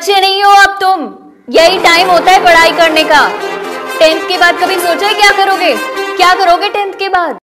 बच्चे नहीं हो अब तुम, यही टाइम होता है पढ़ाई करने का। 10th के बाद कभी सोचा है क्या करोगे? क्या करोगे 10th के बाद?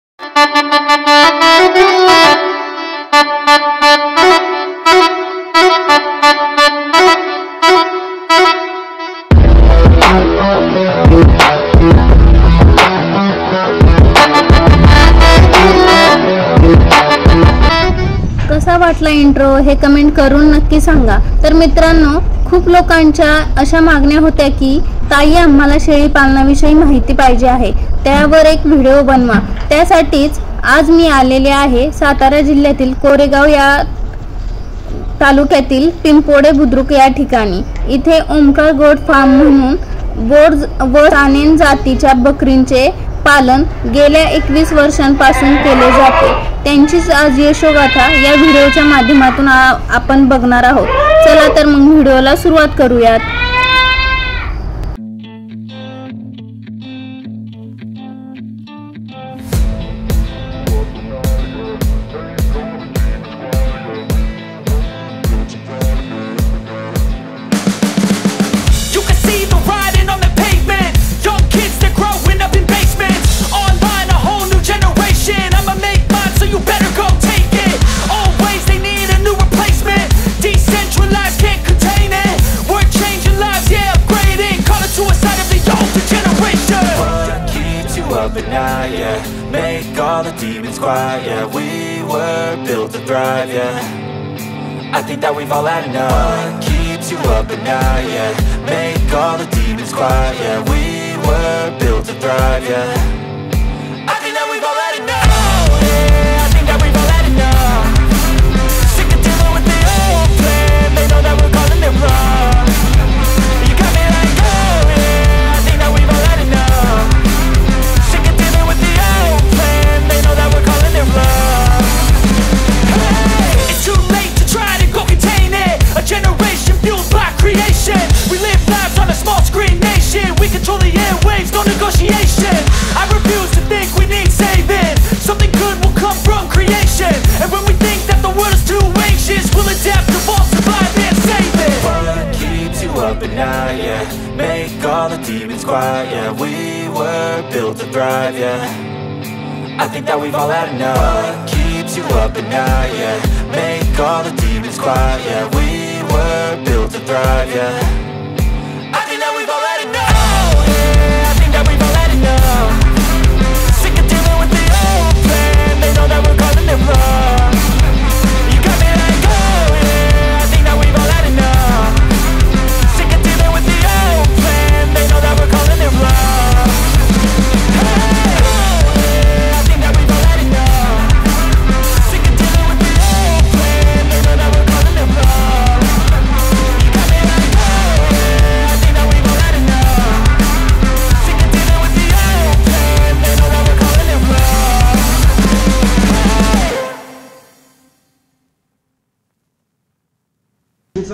कसा वाटला इंट्रो हे कमेंट करून नक्की सांगा। तर मित्रांनो, खूप लोकांच्या अशा मागण्या होत्या की ताई आम्हाला शेळी पालनाविषयी माहिती पाहिजे आहे, त्यावर एक व्हिडिओ बनवा। त्यासाठीच आज मी आलेले आहे सातारा जिल्ह्यातील कोरेगाव या तालुक्यातील पिंपोडे बुद्रुक या ठिकाणी। इथे ओमकार गोट फार्म म्हणून बोर व सानेन जातीच्या बकरींचे पालन गेल्या 21 वर्षांपासून केले जाते। त्यांचीच आज यशोगाथा या व्हिडिओच्या माध्यमातून आपण बघणार आहोत। चला तर मग व्हिडिओला सुरुवात करूयात। Make all the demons quiet, yeah. We were built to thrive, yeah. I think that we've all had enough. What keeps you up at night, yeah. Make all the demons quiet, yeah. We were built to thrive, yeah. I think that we've all had enough, yeah. I think that we've all had enough. Sick of dealing with the old plan. They know that we're calling it wrong. You got me like, oh yeah. I think that we've all had enough. It's too late to try to go contain it. A generation fueled by creation. We live lives on a small screen nation. We control the airwaves, no negotiation. I refuse to think we need saving. Something good will come from creation. And when we think that the world is too anxious, we'll adapt, evolve, survive and save it. What keeps you up at night, yeah. Make all the demons quiet, yeah. We were built to thrive, yeah. I think that we've all had enough. What keeps you up at night, yeah. Make all the demons quiet, yeah. We were built to thrive, yeah. I think that we've all had enough, yeah. I think that we've all had enough. Sick of dealing with the old plan. They know that we're calling it wrong. You got me like, oh yeah. I think that we've all had enough. Sick of dealing with the old plan. They know that we're calling it wrong.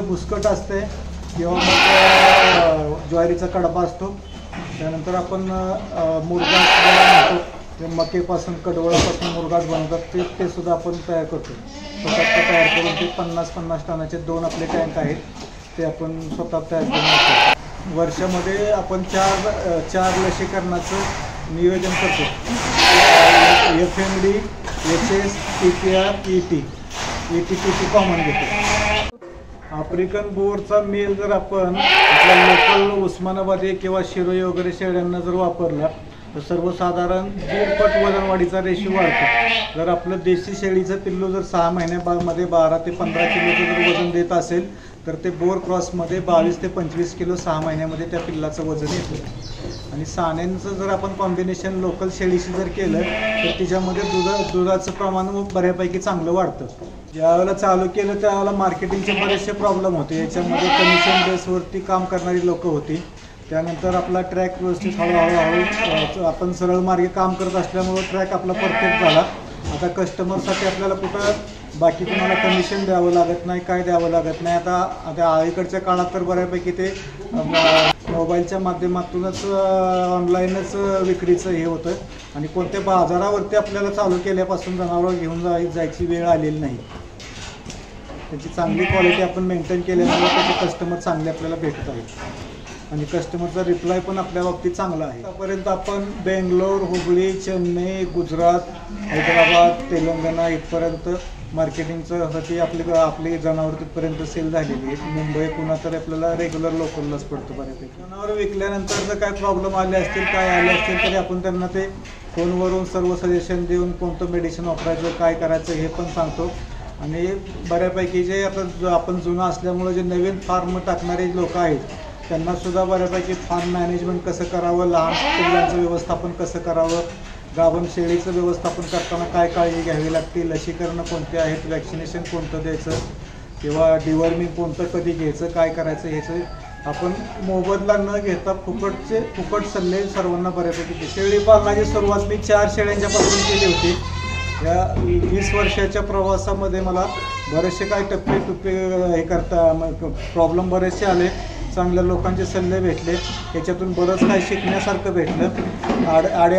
बुसकट असते किंवा मग ज्वारीचा कडबा असतो। त्यानंतर आपण मुरगास म्हणतो, मकेपासून कडवळापासून मुरगास बनवतात ते सुद्धा आपण तयार करतो। स्वतः तयार करून ते 50-50 टनाचे 2 आपले टँक आहेत ते आपण स्वतः तयार करून वर्षामध्ये आपण चार लसीकरणाचं नियोजन करतो। FMD, HS, TPR, ET common घेतो। आफ्रिकन बोरचा मेल जर आपण आपल्या लोकल उस्मानाबादी किंवा शिरोई वगैरे शेळ्यांना जर वापरला तर सर्वसाधारण 1.5 पट वजनवाढीचा रेशो वाढतो। जर आपलं देशी शेळीचं पिल्लू जर 6 महिन्यामध्ये 12 ते 15 किलोचं जर वजन देत असेल तर ते बोर क्रॉसमध्ये 22 ते 25 किलो 6 महिन्यामध्ये त्या पिल्लाचं वजन येतं। आणि सानेंचं जर आपण कॉम्बिनेशन लोकल शेळीशी जर केलं तर तिच्यामध्ये दुधाचं प्रमाण बऱ्यापैकी चांगलं वाढतं। ज्यावेळेला चालू केलं त्यावेळेला मार्केटिंगचे बरेचसे प्रॉब्लेम होते। याच्यामध्ये कमिशन बेसवरती काम करणारी लोक होती। त्यानंतर आपला ट्रॅक व्यवस्थित हळूहळू आपण सरळ मार्गे काम करत असल्यामुळे ट्रॅक आपला परफेक्ट झाला। आता कस्टमरसाठी आपल्याला कुठं बाकी तुम्हाला कमिशन द्यावं लागत नाही, काय द्यावं लागत नाही। आता अलीकडच्या काळात तर बऱ्यापैकी ते मोबाईलच्या माध्यमातूनच ऑनलाईनच विक्रीचं हे होतं आणि कोणत्या बाजारावरती आपल्याला चालू केल्यापासून जनावरं घेऊन जायची वेळ आलेली नाही। त्याची चांगली क्वालिटी आपण मेंटेन केल्यामुळे त्याचे कस्टमर चांगले आपल्याला भेटत आहेत आणि कस्टमरचा रिप्लाय पण आपल्या बाबतीत चांगला आहे. आतापर्यंत आपण बेंगलोर, हुबळी, चेन्नई, गुजरात, हैदराबाद, तेलंगणा इथपर्यंत मार्केटिंगसाठी आपली जनावर तिथपर्यंत सेल झालेली आहेत. मुंबई, पुन्हा तर आपल्याला रेग्युलर लोकललाच पडतो बऱ्यापैकी. जनावर विकल्यानंतर जर काय प्रॉब्लेम आले असतील, काय आले असतील तरी आपण त्यांना ते फोनवरून सर्व सजेशन देऊन कोणतं मेडिसिन वापरायचं, काय करायचं हे पण सांगतो. आणि बऱ्यापैकी जे आता आपण जुनं असल्यामुळे जे नवीन फार्म टाकणारे लोक आहेत त्यांनासुद्धा बऱ्यापैकी फार्म मॅनेजमेंट कसं करावं, लहान पिल्लांचं व्यवस्थापन कसं करावं, गाभण शेळीचं व्यवस्थापन करताना काय काळजी घ्यावी लागते, लसीकरणं कोणते आहेत, वॅक्सिनेशन कोणतं द्यायचं किंवा डिवॉर्मिंग कोणतं कधी घ्यायचं, काय करायचं ह्याचं आपण मोबदला न घेता फुकट सल्ले सर्वांना बऱ्यापैकी. शेळी पालनाची सुरुवात मी 4 शेळ्यांच्यापासून केली होती. या 20 वर्षाच्या प्रवासामध्ये मला बरेचसे काय टप्पे हे करता प्रॉब्लेम बरेचसे आले. चांगल्या लोकांचे सल्ले भेटले, त्याच्यातून बरंच काही शिकण्यासारखं भेटलं.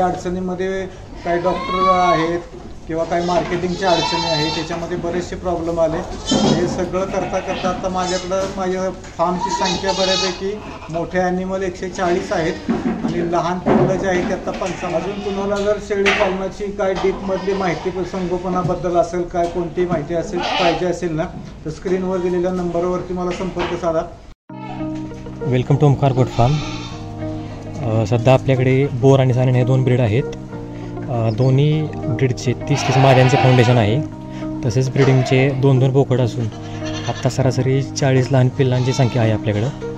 अडचणीमध्ये काही डॉक्टर आहेत किंवा काही मार्केटिंगच्या अडचणी आहेत, त्याच्यामध्ये बरेचसे प्रॉब्लेम आले. हे सगळं करता आता माझ्या फार्मची संख्या बऱ्यापैकी मोठे ॲनिमल 140 आहेत आणि लहान पिल्लं जे आहेत ते आता 55. अजून तुम्हाला जर शेळी पालनाची काय डीपमधली माहिती संगोपनाबद्दल असेल, काय कोणती माहिती पाहिजे असेल ना, तर स्क्रीनवर दिलेल्या नंबरवरती मला संपर्क साधा. Welcome to Omkar goat farm. सध्या आपल्याकडे बोर आणि सानन हे 2 ब्रीड आहेत. दोन्ही ब्रीडचे 30 माद्यांचे फाउंडेशन आहे. तसेच ब्रीडिंगचे 2 बोकड असून आत्ता सरासरी 40 लहान पिल्लांची संख्या आहे आपल्याकडं.